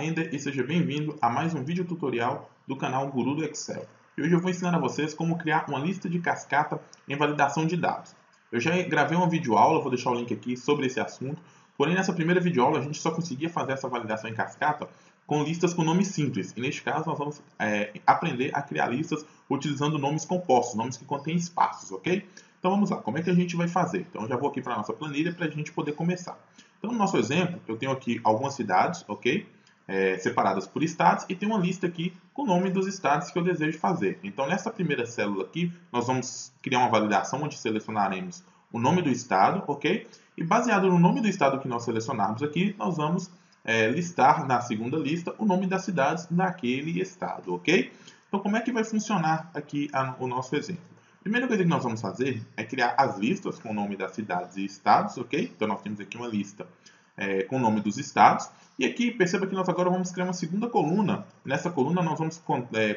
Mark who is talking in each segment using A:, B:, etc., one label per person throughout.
A: Ender e seja bem-vindo a mais um vídeo tutorial do canal Guru do Excel. E hoje eu vou ensinar a vocês como criar uma lista de cascata em validação de dados. Eu já gravei uma videoaula, vou deixar o link aqui sobre esse assunto, porém nessa primeira videoaula a gente só conseguia fazer essa validação em cascata com listas com nomes simples. E neste caso nós vamos aprender a criar listas utilizando nomes compostos, nomes que contêm espaços, ok? Então vamos lá, como é que a gente vai fazer? Então eu já vou aqui para a nossa planilha para a gente poder começar. Então no nosso exemplo, eu tenho aqui algumas cidades, ok? Separadas por estados e tem uma lista aqui com o nome dos estados que eu desejo fazer. Então nessa primeira célula aqui, nós vamos criar uma validação onde selecionaremos o nome do estado, ok? E baseado no nome do estado que nós selecionarmos aqui, nós vamos listar na segunda lista o nome das cidades daquele estado, ok? Então como é que vai funcionar aqui o nosso exemplo? A primeira coisa que nós vamos fazer é criar as listas com o nome das cidades e estados, ok? Então nós temos aqui uma lista com o nome dos estados. E aqui, perceba que nós agora vamos criar uma segunda coluna. Nessa coluna nós vamos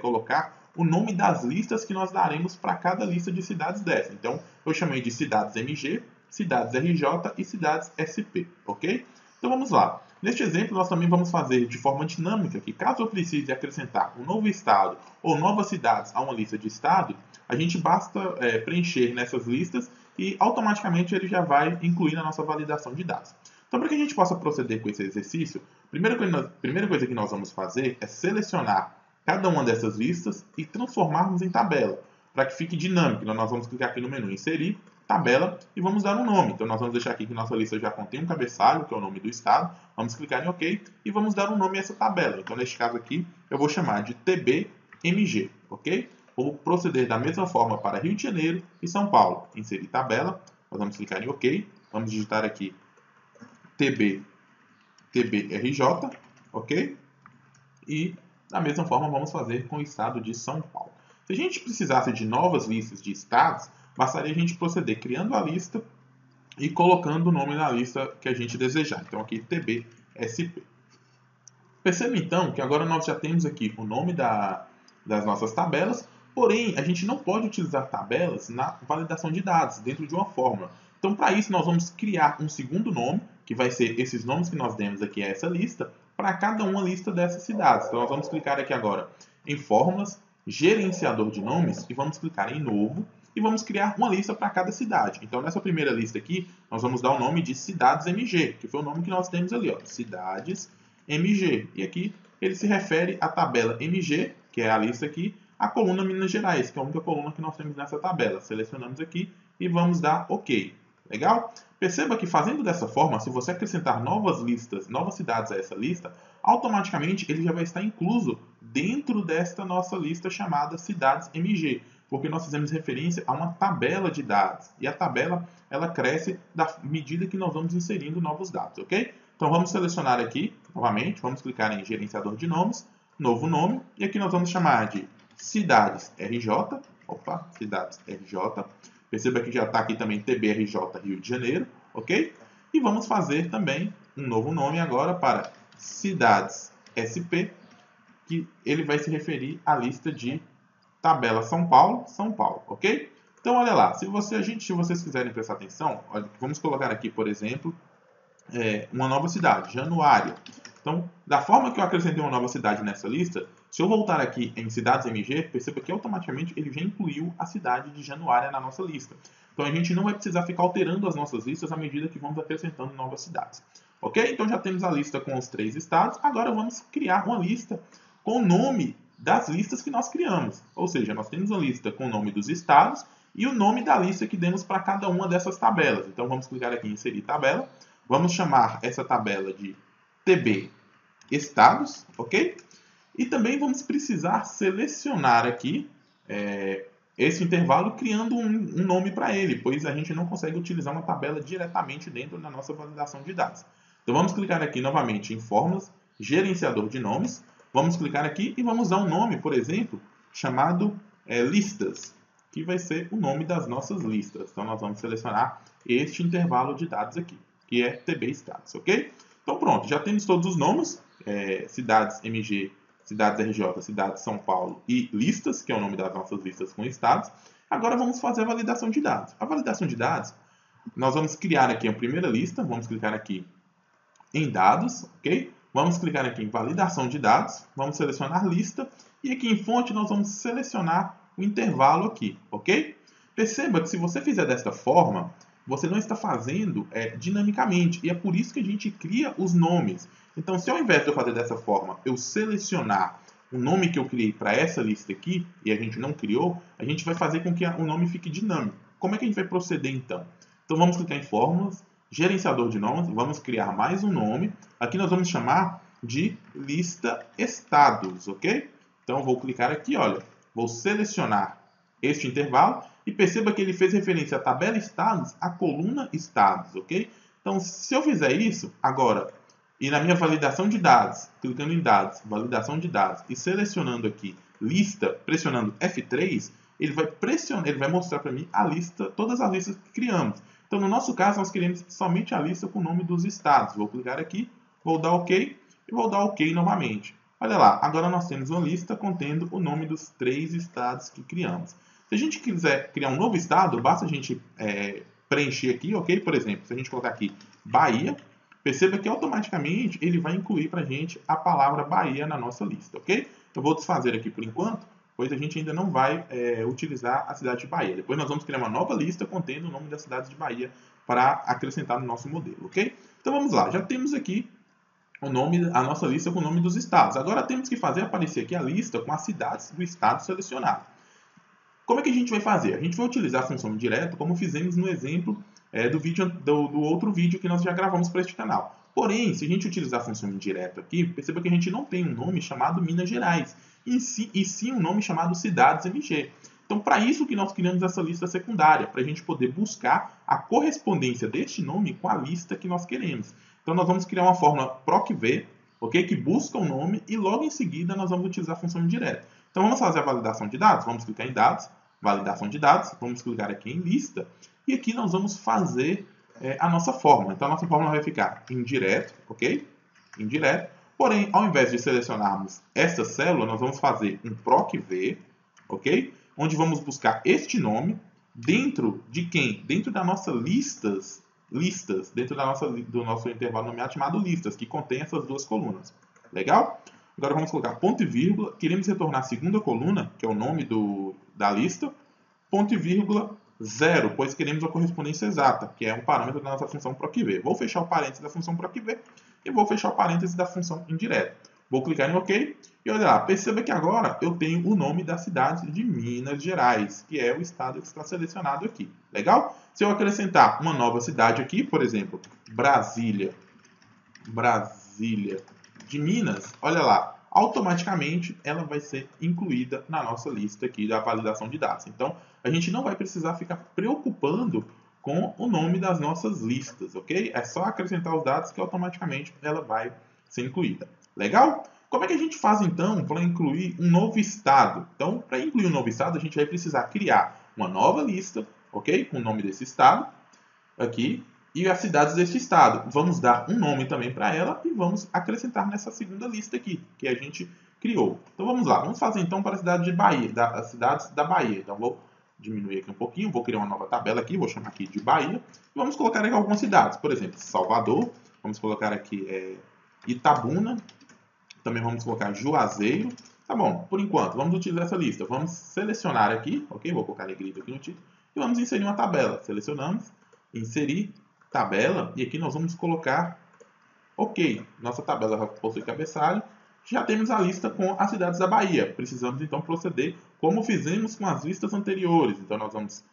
A: colocar o nome das listas que nós daremos para cada lista de cidades dessa. Então eu chamei de cidades MG, cidades RJ e cidades SP, ok? Então vamos lá. Neste exemplo, nós também vamos fazer de forma dinâmica que caso eu precise acrescentar um novo estado ou novas cidades a uma lista de estado, a gente basta preencher nessas listas e automaticamente ele já vai incluir na nossa validação de dados. Então, para que a gente possa proceder com esse exercício, a primeira coisa que nós vamos fazer é selecionar cada uma dessas listas e transformarmos em tabela, para que fique dinâmico. Então, nós vamos clicar aqui no menu Inserir, Tabela, e vamos dar um nome. Então, nós vamos deixar aqui que nossa lista já contém um cabeçalho, que é o nome do estado. Vamos clicar em OK e vamos dar um nome a essa tabela. Então, neste caso aqui, eu vou chamar de TBMG, ok? Vou proceder da mesma forma para Rio de Janeiro e São Paulo. Inserir tabela, nós vamos clicar em OK, vamos digitar aqui TBRJ, ok? E da mesma forma vamos fazer com o estado de São Paulo. Se a gente precisasse de novas listas de estados, bastaria a gente proceder criando a lista e colocando o nome na lista que a gente desejar. Então aqui TBSP. Perceba então que agora nós já temos aqui o nome das nossas tabelas, porém a gente não pode utilizar tabelas na validação de dados dentro de uma fórmula. Então para isso nós vamos criar um segundo nome, que vai ser esses nomes que nós demos aqui a essa lista, para cada uma lista dessas cidades. Então nós vamos clicar aqui agora em Fórmulas, Gerenciador de Nomes, e vamos clicar em Novo, e vamos criar uma lista para cada cidade. Então nessa primeira lista aqui, nós vamos dar o nome de Cidades MG, que foi o nome que nós temos ali, ó, Cidades MG. E aqui ele se refere à tabela MG, que é a lista aqui, a coluna Minas Gerais, que é a única coluna que nós temos nessa tabela. Selecionamos aqui e vamos dar OK. Legal? Perceba que fazendo dessa forma, se você acrescentar novas listas, novas cidades a essa lista, automaticamente ele já vai estar incluso dentro desta nossa lista chamada Cidades MG, porque nós fizemos referência a uma tabela de dados. E a tabela, ela cresce da medida que nós vamos inserindo novos dados, ok? Então vamos selecionar aqui, novamente, vamos clicar em Gerenciador de Nomes, Novo Nome, e aqui nós vamos chamar de Cidades RJ, Cidades RJ. Perceba que já está aqui também TBRJ Rio de Janeiro, ok? E vamos fazer também um novo nome agora para Cidades SP, que ele vai se referir à lista de tabela São Paulo, ok? Então, olha lá, se vocês quiserem prestar atenção, olha, vamos colocar aqui, por exemplo, uma nova cidade, Januária. Então, da forma que eu acrescentei uma nova cidade nessa lista, se eu voltar aqui em Cidades MG, perceba que automaticamente ele já incluiu a cidade de Januária na nossa lista. Então, a gente não vai precisar ficar alterando as nossas listas à medida que vamos acrescentando novas cidades. Ok? Então, já temos a lista com os 3 estados. Agora, vamos criar uma lista com o nome das listas que nós criamos. Ou seja, nós temos uma lista com o nome dos estados e o nome da lista que demos para cada uma dessas tabelas. Então, vamos clicar aqui em Inserir Tabela. Vamos chamar essa tabela de TB Estados, ok? E também vamos precisar selecionar aqui esse intervalo criando um nome para ele, pois a gente não consegue utilizar uma tabela diretamente dentro da nossa validação de dados. Então vamos clicar aqui novamente em Fórmulas, Gerenciador de Nomes, vamos clicar aqui e vamos dar um nome, por exemplo, chamado Listas, que vai ser o nome das nossas listas. Então nós vamos selecionar este intervalo de dados aqui, que é TB Estados, ok? Então pronto, já temos todos os nomes, Cidades MG, Cidades RJ, Cidades São Paulo e Listas, que é o nome das nossas listas com estados. Agora vamos fazer a validação de dados. A validação de dados, nós vamos criar aqui a primeira lista, vamos clicar aqui em Dados, ok? Vamos clicar aqui em validação de dados, vamos selecionar lista e aqui em fonte nós vamos selecionar o intervalo aqui, ok? Perceba que se você fizer desta forma, você não está fazendo dinamicamente e é por isso que a gente cria os nomes. Então, se ao invés de eu fazer dessa forma, eu selecionar o nome que eu criei para essa lista aqui e a gente não criou, a gente vai fazer com que o nome fique dinâmico. Como é que a gente vai proceder então? Então, vamos clicar em fórmulas, gerenciador de nomes, vamos criar mais um nome. Aqui nós vamos chamar de lista estados, ok? Então, eu vou clicar aqui, olha, vou selecionar este intervalo e perceba que ele fez referência à tabela estados, à coluna estados, ok? Então, se eu fizer isso, agora, e na minha validação de dados, clicando em dados, validação de dados e selecionando aqui lista, pressionando F3, ele vai mostrar para mim a lista, todas as listas que criamos. Então, no nosso caso, nós queremos somente a lista com o nome dos estados. Vou clicar aqui, vou dar OK e vou dar OK novamente. Olha lá, agora nós temos uma lista contendo o nome dos 3 estados que criamos. Se a gente quiser criar um novo estado, basta a gente preencher aqui, ok? Por exemplo, se a gente colocar aqui Bahia, perceba que automaticamente ele vai incluir para a gente a palavra Bahia na nossa lista, ok? Eu vou desfazer aqui por enquanto, pois a gente ainda não vai utilizar a cidade de Bahia. Depois nós vamos criar uma nova lista contendo o nome das cidades de Bahia para acrescentar no nosso modelo, ok? Então vamos lá, já temos aqui a nossa lista com o nome dos estados. Agora temos que fazer aparecer aqui a lista com as cidades do estado selecionado. Como é que a gente vai fazer? A gente vai utilizar a função indireta como fizemos no exemplo do outro vídeo que nós já gravamos para este canal. Porém, se a gente utilizar a função indireta aqui, perceba que a gente não tem um nome chamado Minas Gerais, e sim um nome chamado Cidades MG. Então, para isso que nós criamos essa lista secundária, para a gente poder buscar a correspondência deste nome com a lista que nós queremos. Então, nós vamos criar uma fórmula procv, okay, que busca o nome e logo em seguida nós vamos utilizar a função indireta. Então, vamos fazer a validação de dados, vamos clicar em dados, validação de dados, vamos clicar aqui em lista e aqui nós vamos fazer a nossa fórmula. Então, a nossa fórmula vai ficar indireto, ok? Indireto. Porém, ao invés de selecionarmos esta célula, nós vamos fazer um procv, ok? Onde vamos buscar este nome dentro de quem? Dentro das nossas listas, dentro do nosso intervalo nomeado chamado listas, que contém essas duas colunas. Legal? Agora vamos colocar ponto e vírgula, queremos retornar a segunda coluna, que é o nome da lista, ponto e vírgula 0, pois queremos a correspondência exata, que é um parâmetro da nossa função procv. Vou fechar o parênteses da função procv e vou fechar o parênteses da função indireta. Vou clicar em OK e olha lá, perceba que agora eu tenho o nome da cidade de Minas Gerais, que é o estado que está selecionado aqui. Legal? Se eu acrescentar uma nova cidade aqui, por exemplo, Brasília de Minas, olha lá, automaticamente ela vai ser incluída na nossa lista aqui da validação de dados. Então, a gente não vai precisar ficar preocupando com o nome das nossas listas, ok? É só acrescentar os dados que automaticamente ela vai ser incluída. Legal? Como é que a gente faz então para incluir um novo estado? Então, para incluir um novo estado, a gente vai precisar criar uma nova lista, ok? Com o nome desse estado aqui e as cidades deste estado. Vamos dar um nome também para ela e vamos acrescentar nessa segunda lista aqui que a gente criou. Então vamos lá, vamos fazer então para a cidade de Bahia, as cidades da Bahia. Então vou diminuir aqui um pouquinho, vou criar uma nova tabela aqui, vou chamar aqui de Bahia. E vamos colocar aqui algumas cidades, por exemplo, Salvador, vamos colocar aqui Itabuna, também vamos colocar Juazeiro. Tá bom, por enquanto, vamos utilizar essa lista. Vamos selecionar aqui, ok? Vou colocar negrito aqui no título. E vamos inserir uma tabela. Selecionamos, inserir tabela, e aqui nós vamos colocar OK. Nossa tabela possui cabeçalho. Já temos a lista com as cidades da Bahia. Precisamos então proceder como fizemos com as listas anteriores. Então nós vamos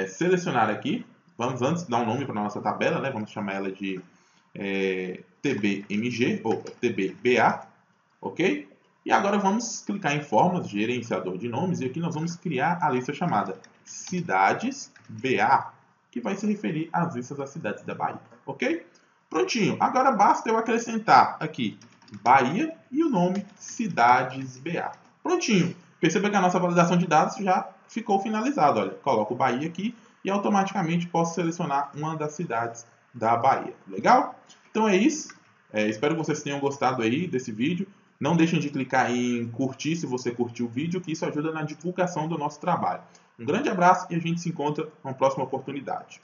A: selecionar aqui. Vamos antes dar um nome para a nossa tabela, né? Vamos chamar ela de TBMG ou TBBA, ok? E agora vamos clicar em Fórmulas, Gerenciador de Nomes, e aqui nós vamos criar a lista chamada Cidades BA, que vai se referir às listas das cidades da Bahia, ok? Prontinho. Agora basta eu acrescentar aqui Bahia e o nome Cidades BA. Prontinho. Perceba que a nossa validação de dados já ficou finalizada. Olha, coloco Bahia aqui e automaticamente posso selecionar uma das cidades da Bahia. Legal? Então é isso. Espero que vocês tenham gostado aí desse vídeo. Não deixem de clicar em curtir se você curtiu o vídeo, que isso ajuda na divulgação do nosso trabalho. Um grande abraço e a gente se encontra numa próxima oportunidade.